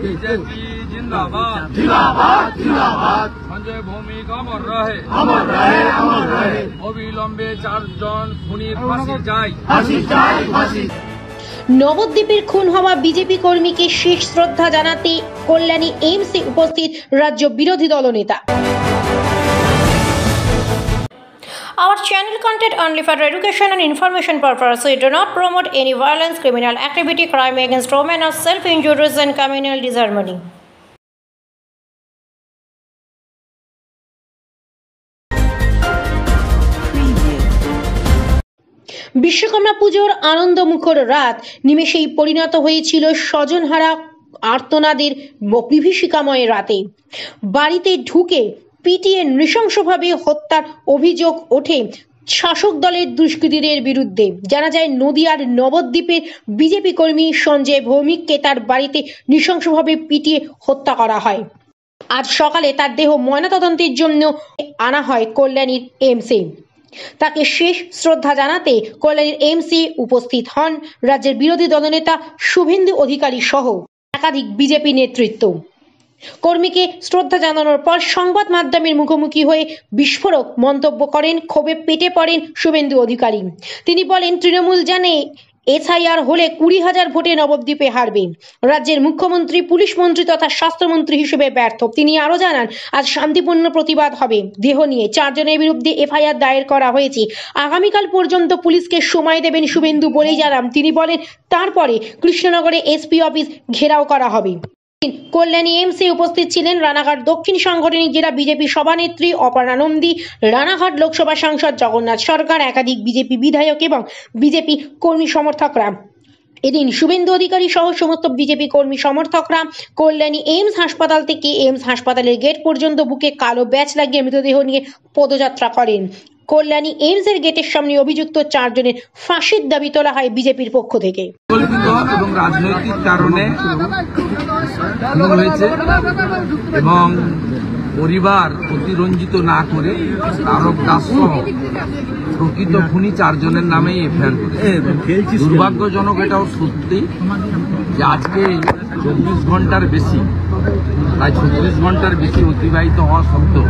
BJP जिंदाबाद जिंदाबाद जिंदाबाद। संजय भौमिक अमर रहे अमर रहे अमर रहे। अविलम्बे 4 জন খুনির ফাঁসি চাই ফাঁসি চাই ফাঁসি। নবদ্বীপের খুন হওয়া বিজেপি কর্মীকে শেষ শ্রদ্ধা জানাতে কল্যাণী এইমসে উপস্থিত রাজ্য বিরোধী দলনেতা। Our channel content only for education and information purpose. We do not promote any violence, criminal activity, crime against women, or self-injuries and communal disharmony. Vishwakarma পুজোর আনন্দমুখর রাত নিমেষেই পরিণত হয়েছিল স্বজনহারা আর্তনাদের বিভীষিকাময় রাতে। বাড়িতে ঢুকে পিটিয়ে নৃশংসভাবে হত্যার অভিযোগ ওঠে শাসক দলের দুষ্কৃতীদের বিরুদ্ধে। জানা যায় নদিয়ার নবদ্বীপের বিজেপি কর্মী সঞ্জয় ভৌমিককে তার বাড়িতে নৃশংসভাবে পিটিয়ে হত্যা করা হয়। আজ সকালে তার দেহ ময়নাতদন্তের জন্য আনা হয় কল্যাণীর এইমসে। তাকে শেষ শ্রদ্ধা জানাতে কল্যাণীর এইমসে উপস্থিত হন রাজ্যের বিরোধী দলনেতা শুভেন্দু অধিকারী সহ একাধিক বিজেপি নেতৃত্ব। কর্মীকে শ্রদ্ধা জানানোর পর সংবাদ মাধ্যমের মুখোমুখি হয়ে বিস্ফোরক মন্তব্য করেন, ক্ষোভে পেটে পড়েন শুভেন্দু অধিকারী। তিনি বলেন, তৃণমূল জানে এসআইআর হলে 20,000 ভোটে নবদ্বীপে হারবে। রাজ্যের মুখ্যমন্ত্রী, পুলিশ মন্ত্রী তথা স্বাস্থ্যমন্ত্রী হিসেবে ব্যর্থ। তিনি আরো জানান, আজ শান্তিপূর্ণ প্রতিবাদ হবে। দেহ নিয়ে 4 জনের বিরুদ্ধে এফআইআর দায়ের করা হয়েছে। আগামীকাল পর্যন্ত পুলিশকে সময় দেবেন শুভেন্দু বলেই জানান। তিনি বলেন, তারপরে কৃষ্ণনগরে এসপি অফিস ঘেরাও করা হবে। কল্যাণী এইমসে উপস্থিত ছিলেন রানাঘাট দক্ষিণ সাংগঠনিক জেলা বিজেপি সভানেত্রী অপর্ণা নন্দী, রানাঘাট লোকসভা সাংসদ জগন্নাথ সরকার, একাধিক বিজেপি বিধায়ক এবং বিজেপি কর্মী সমর্থকরা। এদিন শুভেন্দু অধিকারী সহ সমস্ত বিজেপি কর্মী সমর্থকরা কল্যাণী এইমস হাসপাতাল থেকে এইমস হাসপাতালের গেট পর্যন্ত বুকে কালো ব্যাজ লাগিয়ে মৃতদেহ নিয়ে পদযাত্রা করেন। কল্যাণী এইমসের গেটের সামনে অভিযুক্ত 4 জনের ফাঁসির দাবি তোলা হয় বিজেপির পক্ষ থেকে। এবং রাজনৈতিক কারণে হয়েছে এবং পরিবার অতিরঞ্জিত না করে তারক দাস সহ প্রকৃত খুনি 4 জনের নামেই এফআইআর করেছে। দুর্ভাগ্যজনক এটাও সত্যি যে আজকে 24 ঘন্টার বেশি, প্রায় 36 ঘন্টার বেশি অতিবাহিত হওয়া সত্ত্বেও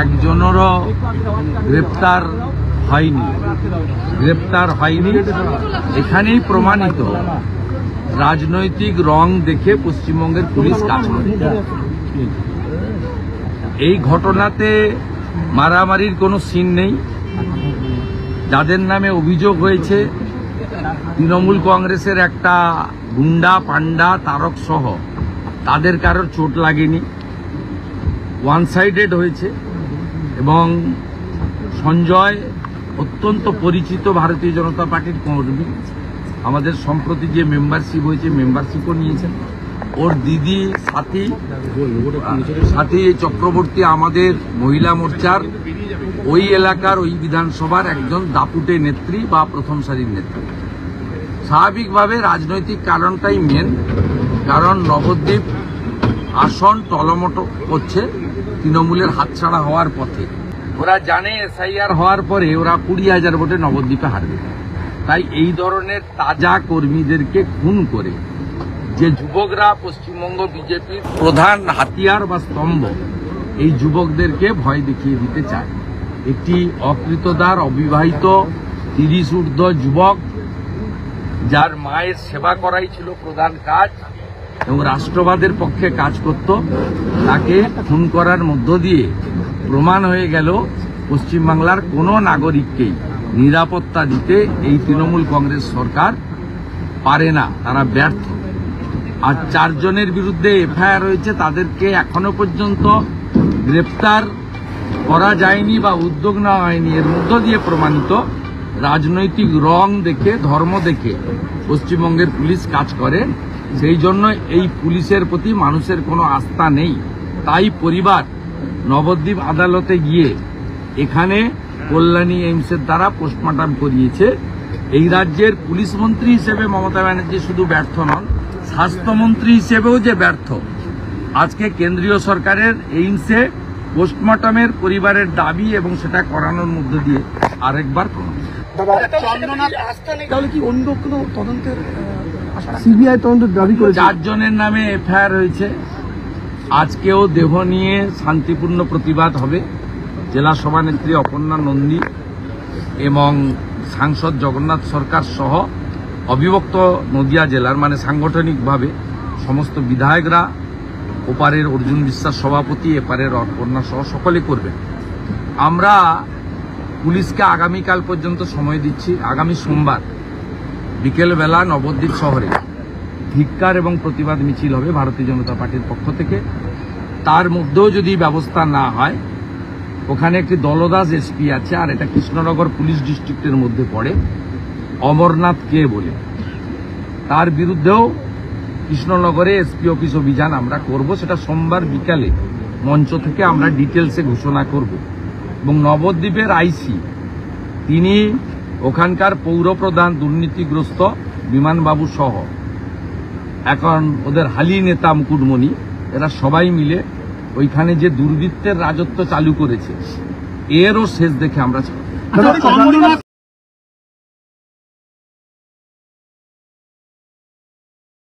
একজনেরও গ্রেপ্তার হয়নি। এখানেই প্রমাণিত রাজনৈতিক রং দেখে পশ্চিমবঙ্গের পুলিশ কাজ করে। এই ঘটনাতে মারামারির কোনো সিন নেই। যাদের নামে অভিযোগ হয়েছে তৃণমূল কংগ্রেসের একটা গুন্ডা পান্ডা তারক সহ, তাদের কারোর চোট লাগেনি, ওয়ান সাইডেড হয়েছে। এবং সঞ্জয় অত্যন্ত পরিচিত ভারতীয় জনতা পার্টির কর্মী। আমাদের সম্প্রতি যে মেম্বারশিপ হয়েছে মেম্বারশিপও নিয়েছেন। ওর দিদি সাথী চক্রবর্তী আমাদের মহিলা মোর্চার ওই এলাকার ওই বিধানসভার একজন দাপুটে নেত্রী বা প্রথম সারির নেত্রী। স্বাভাবিকভাবে রাজনৈতিক কারণটাই মেন, কারণ নবদ্বীপ আসন টলমটো করছে তৃণমূলের হাতছাড়া হওয়ার পথে। ওরা জানে এসআইআর হওয়ার পরে ওরা 20,000 ভোটে নবদ্বীপে হারবে। তাই এই ধরনের তাজা কর্মীদেরকে খুন করে যে যুবকরা পশ্চিমবঙ্গ বিজেপির প্রধান হাতিয়ার বা স্তম্ভ, এই যুবকদেরকে ভয় দেখিয়ে দিতে চায়। একটি অকৃতদার অবিবাহিত 30 ঊর্ধ্ব যুবক, যার মায়ের সেবা করাই ছিল প্রধান কাজ এবং রাষ্ট্রবাদের পক্ষে কাজ করত, তাকে খুন করার মধ্য দিয়ে প্রমাণ হয়ে গেল পশ্চিমবাংলার কোনো নাগরিককেই নিরাপত্তা দিতে এই তৃণমূল কংগ্রেস সরকার পারে না, তারা ব্যর্থ। আর 4 জনের বিরুদ্ধে এফআইআর হয়েছে, তাদেরকে এখনো পর্যন্ত গ্রেপ্তার করা যায়নি বা উদ্যোগ নেওয়া হয়নি। এর মধ্য দিয়ে প্রমাণিত রাজনৈতিক রং দেখে, ধর্ম দেখে পশ্চিমবঙ্গের পুলিশ কাজ করে। সেই জন্য এই পুলিশের প্রতি মানুষের কোনো আস্থা নেই। তাই পরিবার নবদ্বীপ আদালতে গিয়ে এখানে কল্যাণী এইমসের দ্বারা পোস্টমর্টম করিয়েছে। এই রাজ্যের পুলিশ মন্ত্রী হিসেবে মমতা ব্যানার্জি শুধু ব্যর্থ নন, স্বাস্থ্যমন্ত্রী হিসেবেও যে ব্যর্থ। আজকে কেন্দ্রীয় সরকারের এইমসে পোস্টমর্টমের পরিবারের দাবি এবং সেটা করানোর মধ্য দিয়ে আরেকবার প্রমাণ। চন্দ্রনাথ তাহলে কি অন্য কোনো তদন্তের সিবিআই তদন্ত দাবি করেছে। 4 জনের নামে এফআইআর হয়েছে। আজকেও দেহ নিয়ে শান্তিপূর্ণ প্রতিবাদ হবে। জেলা সভানেত্রী অপর্ণা নন্দী এবং সাংসদ জগন্নাথ সরকার সহ অবিভক্ত নদিয়া জেলার মানে সাংগঠনিকভাবে সমস্ত বিধায়করা, ওপারের অর্জুন বিশ্বাস সভাপতি, এপারের অপর্ণা সহ সকলে করবেন। আমরা পুলিশকে আগামীকাল পর্যন্ত সময় দিচ্ছি। আগামী সোমবার বিকেলবেলা নবদ্বীপ শহরে ধিক্কার এবং প্রতিবাদ মিছিল হবে ভারতীয় জনতা পার্টির পক্ষ থেকে। তার মধ্যেও যদি ব্যবস্থা না হয়, ওখানে একটি দলদাস এসপি আছে, আর এটা কৃষ্ণনগর পুলিশ ডিস্ট্রিক্টের মধ্যে পড়ে, অমরনাথ কে বলে, তার বিরুদ্ধেও কৃষ্ণনগরে এসপি অফিস অভিযান আমরা করব। সেটা সোমবার বিকালে মঞ্চ থেকে আমরা ডিটেলসে ঘোষণা করব। এবং নবদ্বীপের আইসি তিনি ওখানকার পৌরপ্রধান দুর্নীতিগ্রস্ত বিমানবাবু সহ এখন ওদের হালি নেতা মুকুটমণি, এরা সবাই মিলে ওইখানে যে দুর্বৃত্তের রাজত্ব চালু করেছে এরও শেষ দেখে আমরা